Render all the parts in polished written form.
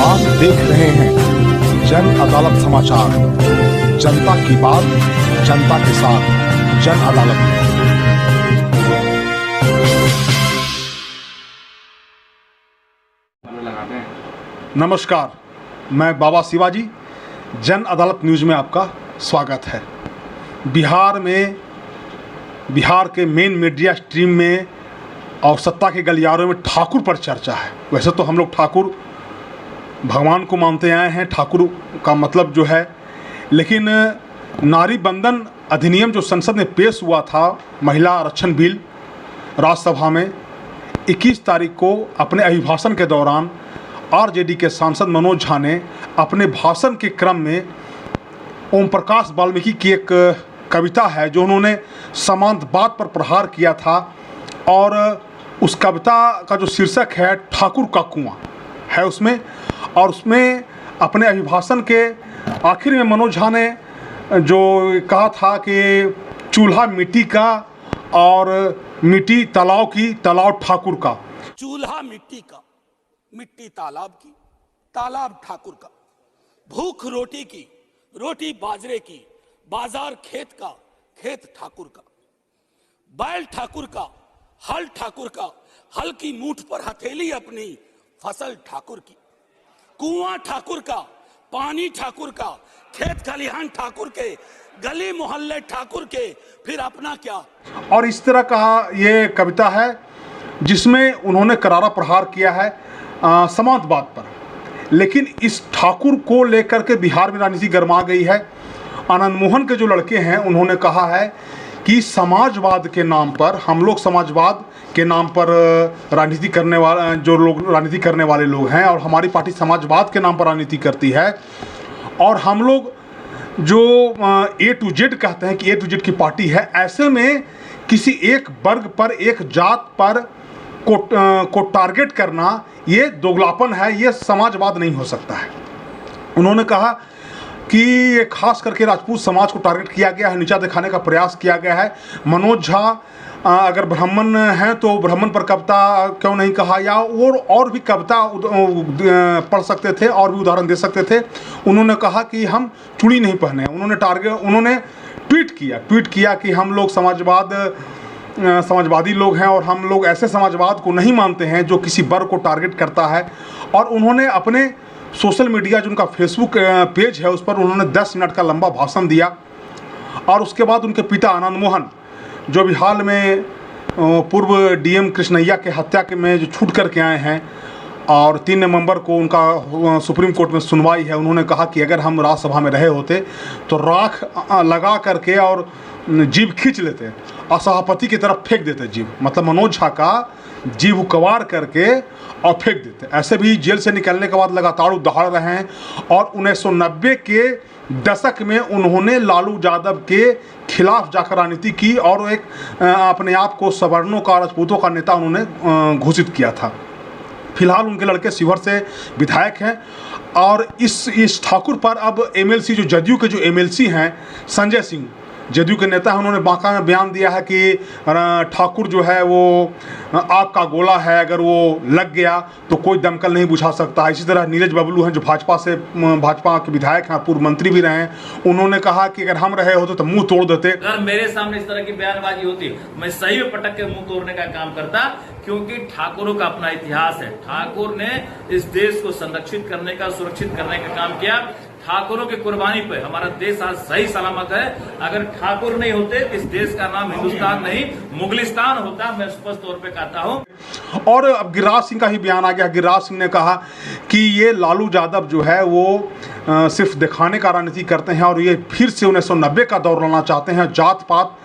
आप देख रहे हैं जन अदालत समाचार। जनता की बात जनता के साथ, जन अदालत। नमस्कार, मैं बाबा शिवाजी। जन अदालत न्यूज़ में आपका स्वागत है। बिहार के मेन मीडिया स्ट्रीम में और सत्ता के गलियारों में ठाकुर पर चर्चा है। वैसे तो हम लोग ठाकुर भगवान को मानते आए हैं, ठाकुर का मतलब जो है, लेकिन नारी बंधन अधिनियम जो संसद में पेश हुआ था, महिला आरक्षण बिल राज्यसभा में 21 तारीख को अपने अभिभाषण के दौरान आरजेडी के सांसद मनोज झा ने अपने भाषण के क्रम में ओम प्रकाश वाल्मीकि की एक कविता है जो उन्होंने समांतवाद पर प्रहार किया था, और उस कविता का जो शीर्षक है ठाकुर का कुआं है उसमें, और उसमें अपने अभिभाषण के आखिर में मनोज झा ने जो कहा था कि चूल्हा मिट्टी का और मिट्टी तालाब की, तालाब ठाकुर का। चूल्हा मिट्टी का, मिट्टी तालाब की, तालाब ठाकुर का। भूख रोटी की, रोटी बाजरे की, बाजार खेत का, खेत ठाकुर का। बैल ठाकुर का, हल ठाकुर का, हल की मूठ पर हथेली अपनी, फसल ठाकुर की। कुआं ठाकुर का, पानी ठाकुर का, खेत खलिहान ठाकुर के, गली मोहल्ले ठाकुर के, फिर अपना क्या। और इस तरह का ये कविता है जिसमें उन्होंने करारा प्रहार किया है समांतवाद पर। लेकिन इस ठाकुर को लेकर के बिहार में राजनीति गर्मा गई है। आनंद मोहन के जो लड़के हैं उन्होंने कहा है कि समाजवाद के नाम पर, हम लोग समाजवाद के नाम पर राजनीति करने वाले जो लोग राजनीति करने वाले लोग हैं, और हमारी पार्टी समाजवाद के नाम पर राजनीति करती है, और हम लोग जो ए टू जेड कहते हैं कि ए टू जेड की पार्टी है, ऐसे में किसी एक वर्ग पर, एक जात पर को टारगेट करना ये दोगलापन है, ये समाजवाद नहीं हो सकता है। उन्होंने कहा कि ये खास करके राजपूत समाज को टारगेट किया गया है, नीचा दिखाने का प्रयास किया गया है। मनोज झा अगर ब्राह्मण हैं तो ब्राह्मण पर कविता क्यों नहीं कहा, या और भी कविता पढ़ सकते थे, और भी उदाहरण दे सकते थे। उन्होंने कहा कि हम चूड़ी नहीं पहने। उन्होंने ट्वीट किया कि हम लोग समाजवादी लोग हैं, और हम लोग ऐसे समाजवाद को नहीं मानते हैं जो किसी वर्ग को टारगेट करता है। और उन्होंने अपने सोशल मीडिया जो उनका फेसबुक पेज है उस पर उन्होंने 10 मिनट का लंबा भाषण दिया। और उसके बाद उनके पिता आनंद मोहन, जो भी हाल में पूर्व डीएम कृष्णैया के हत्या के में जो छूट करके आए हैं, और 3 नवंबर को उनका सुप्रीम कोर्ट में सुनवाई है, उन्होंने कहा कि अगर हम राज्यसभा में रहे होते तो राख लगा करके और जीभ खींच लेते, असभापति की तरफ फेंक देते जीभ, मतलब मनोज झा का जीभ कवार करके और फेंक देते। ऐसे भी जेल से निकलने के बाद लगातार दहाड़ रहे हैं, और 1990 के दशक में उन्होंने लालू यादव के खिलाफ जाकर राजनीति की, और एक अपने आप को सवर्णों का, राजपूतों का नेता उन्होंने घोषित किया था। फिलहाल उनके लड़के शिवहर से विधायक हैं, और इस ठाकुर पर अब एमएलसी, जो जदयू के जो एमएलसी हैं, संजय सिंह जदयू के नेता हैं, उन्होंने बांका में बयान दिया है कि ठाकुर जो है वो आग का गोला है, अगर वो लग गया तो कोई दमकल नहीं बुझा सकता। इसी तरह नीरज बबलू हैं जो भाजपा के विधायक हैं, पूर्व मंत्री भी रहे हैं, उन्होंने कहा कि अगर हम रहे होते तो मुंह तोड़ देते। अगर मेरे सामने इस तरह की बयानबाजी होती, मैं सही में पटक के मुंह तोड़ने का काम करता, क्योंकि ठाकुरों का अपना इतिहास है। ठाकुर ने इस देश को संरक्षित करने का, सुरक्षित करने का काम किया। ठाकुरों की कुर्बानी पे हमारा देश आज सही सलामत है। अगर ठाकुर नहीं होते इस देश का नाम हिंदुस्तान नहीं मुगलिस्तान होता, मैं स्पष्ट तौर पे कहता हूं। और अब गिरिराज सिंह का ही बयान आ गया। गिरिराज सिंह ने कहा कि ये लालू यादव जो है वो सिर्फ दिखाने का राजनीति करते हैं, और ये फिर से 1990 का दौर लाना चाहते हैं, जात पात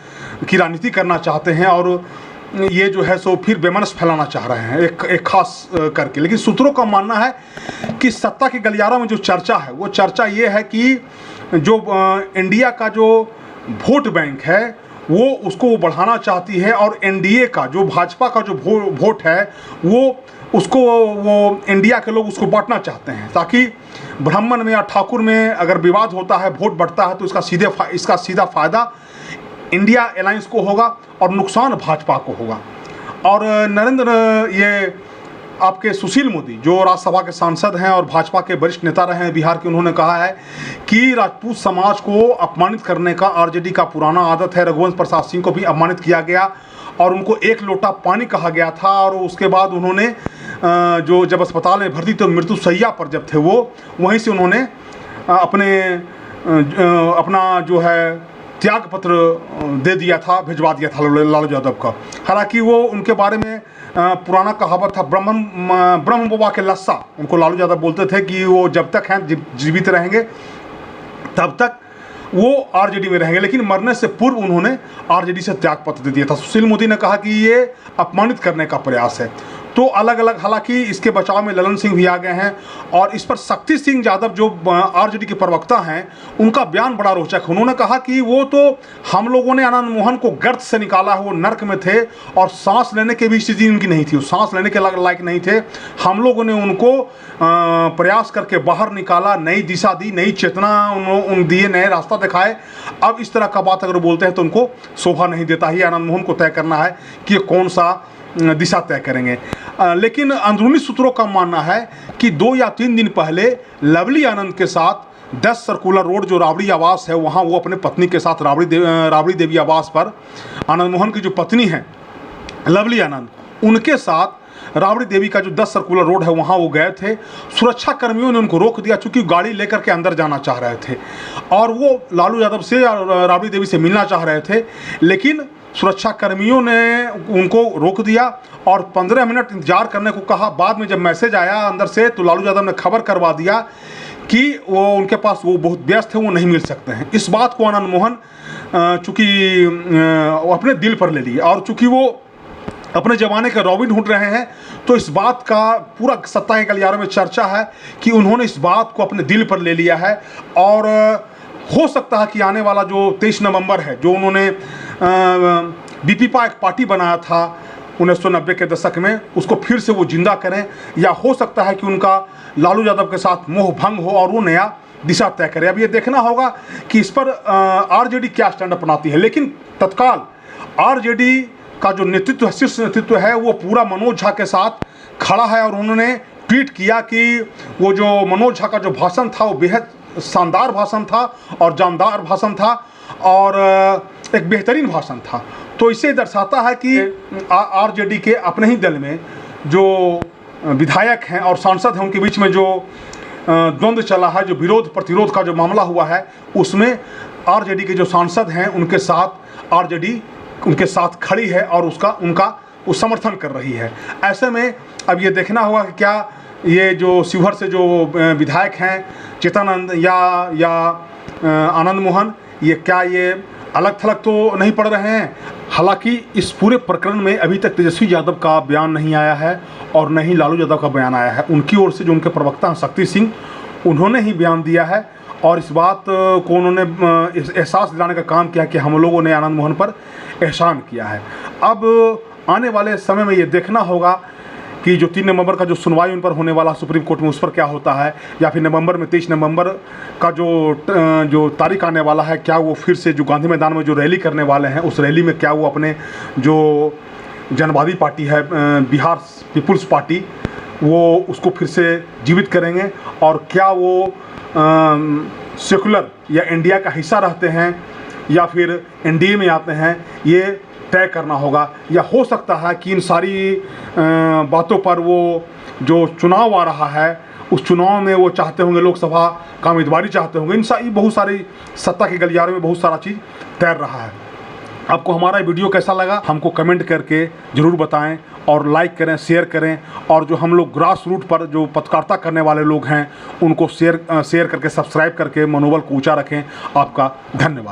की राजनीति करना चाहते हैं, और ये जो है सो फिर बेमनस फैलाना चाह रहे हैं एक खास करके। लेकिन सूत्रों का मानना है कि सत्ता के गलियारों में जो चर्चा है, वो चर्चा ये है कि जो इंडिया का जो वोट बैंक है वो उसको वो बढ़ाना चाहती है, और एनडीए का जो भाजपा का जो वोट है वो उसको वो इंडिया के लोग उसको बांटना चाहते हैं, ताकि ब्राह्मण में या ठाकुर में अगर विवाद होता है, वोट बढ़ता है, तो इसका सीधा फायदा इंडिया अलायंस को होगा और नुकसान भाजपा को होगा। और नरेंद्र ये आपके सुशील मोदी जो राज्यसभा के सांसद हैं और भाजपा के वरिष्ठ नेता रहे हैं बिहार के, उन्होंने कहा है कि राजपूत समाज को अपमानित करने का आरजेडी का पुराना आदत है। रघुवंश प्रसाद सिंह को भी अपमानित किया गया और उनको एक लोटा पानी कहा गया था, और उसके बाद उन्होंने जो जब अस्पताल में भर्ती थे मृत्यु शैय्या पर जब थे वो, वहीं से उन्होंने अपना जो है त्याग पत्र दे दिया था, भिजवा दिया था लालू यादव का। हालांकि वो उनके बारे में पुराना कहावत था, ब्रह्म बाबा के लस्सा, उनको लालू यादव बोलते थे कि वो जब तक हैं जीवित रहेंगे तब तक वो आरजेडी में रहेंगे, लेकिन मरने से पूर्व उन्होंने आरजेडी से त्याग पत्र दे दिया था। सुशील मोदी ने कहा कि ये अपमानित करने का प्रयास है। तो अलग अलग, हालांकि इसके बचाव में ललन सिंह भी आ गए हैं, और इस पर शक्ति सिंह यादव जो आरजेडी के प्रवक्ता हैं, उनका बयान बड़ा रोचक है। उन्होंने कहा कि वो तो हम लोगों ने आनंद मोहन को गर्त से निकाला है, वो नर्क में थे और सांस लेने की भी स्थिति उनकी नहीं थी, वो सांस लेने के लायक नहीं थे। हम लोगों ने उनको प्रयास करके बाहर निकाला, नई दिशा दी, नई चेतना दिए, नए रास्ता दिखाए। अब इस तरह का बात अगर बोलते हैं तो उनको शोभा नहीं देता ही। आनंद मोहन को तय करना है कि कौन सा दिशा तय करेंगे। लेकिन अंदरूनी सूत्रों का मानना है कि 2 या 3 दिन पहले लवली आनंद के साथ 10 सर्कुलर रोड जो राबड़ी आवास है, वहाँ वो अपने पत्नी के साथ राबड़ी देवी आवास पर, आनंद मोहन की जो पत्नी है लवली आनंद, उनके साथ राबड़ी देवी का जो 10 सर्कुलर रोड है वहाँ वो गए थे। सुरक्षा कर्मियों ने उनको रोक दिया चूँकि गाड़ी लेकर के अंदर जाना चाह रहे थे, और वो लालू यादव से या राबड़ी देवी से मिलना चाह रहे थे, लेकिन सुरक्षा कर्मियों ने उनको रोक दिया और 15 मिनट इंतजार करने को कहा। बाद में जब मैसेज आया अंदर से तो लालू यादव ने खबर करवा दिया कि वो उनके पास वो बहुत व्यस्त है, वो नहीं मिल सकते हैं। इस बात को आनंद मोहन चूँकि अपने दिल पर ले लिए, और चूँकि वो अपने ज़माने के रॉबिन हुड रहे हैं, तो इस बात का पूरा सत्ता के गलियारों में चर्चा है कि उन्होंने इस बात को अपने दिल पर ले लिया है। और हो सकता है कि आने वाला जो 23 नवंबर है, जो उन्होंने बीपीपा एक पार्टी बनाया था 1990 के दशक में, उसको फिर से वो जिंदा करें, या हो सकता है कि उनका लालू यादव के साथ मोह भंग हो और वो नया दिशा तय करें। अब ये देखना होगा कि इस पर आरजेडी क्या स्टैंड अपनाती है। लेकिन तत्काल आरजेडी का जो नेतृत्व है, शीर्ष नेतृत्व है, वो पूरा मनोज झा के साथ खड़ा है, और उन्होंने ट्वीट किया कि वो जो मनोज झा का जो भाषण था वो बेहद शानदार भाषण था और जानदार भाषण था और एक बेहतरीन भाषण था। तो इसे दर्शाता है कि आरजेडी के अपने ही दल में जो विधायक हैं और सांसद हैं, उनके बीच में जो द्वंद्व चला है, जो विरोध प्रतिरोध का जो मामला हुआ है, उसमें आरजेडी के जो सांसद हैं उनके साथ आरजेडी उनके साथ खड़ी है और उनका वो समर्थन कर रही है। ऐसे में अब ये देखना होगा कि क्या ये जो शिवहर से जो विधायक हैं चेतनानंद या आनंद मोहन, ये क्या ये अलग थलग तो नहीं पड़ रहे हैं। हालांकि इस पूरे प्रकरण में अभी तक तेजस्वी यादव का बयान नहीं आया है और न ही लालू यादव का बयान आया है। उनकी ओर से जो उनके प्रवक्ता हैं शक्ति सिंह, उन्होंने ही बयान दिया है और इस बात को उन्होंने एहसास दिलाने का काम किया कि हम लोगों ने आनंद मोहन पर एहसान किया है। अब आने वाले समय में ये देखना होगा कि जो 3 नवंबर का जो सुनवाई उन पर होने वाला सुप्रीम कोर्ट में, उस पर क्या होता है, या फिर नवंबर में 23 नवंबर का जो तारीख आने वाला है, क्या वो फिर से जो गांधी मैदान में जो रैली करने वाले हैं, उस रैली में क्या वो अपने जो जनवादी पार्टी है बिहार पीपुल्स पार्टी, वो उसको फिर से जीवित करेंगे, और क्या वो सेकुलर या इंडिया का हिस्सा रहते हैं या फिर एनडीए में आते हैं, ये तय करना होगा। या हो सकता है कि इन सारी बातों पर वो जो चुनाव आ रहा है, उस चुनाव में वो चाहते होंगे, लोकसभा का उम्मीदवारी चाहते होंगे। इन सारी बहुत सारी सत्ता के गलियारों में बहुत सारा चीज़ तैर रहा है। आपको हमारा वीडियो कैसा लगा हमको कमेंट करके ज़रूर बताएं, और लाइक करें, शेयर करें, और जो हम लोग ग्रास रूट पर जो पत्रकारिता करने वाले लोग हैं उनको शेयर करके सब्सक्राइब करके मनोबल को ऊँचा रखें। आपका धन्यवाद।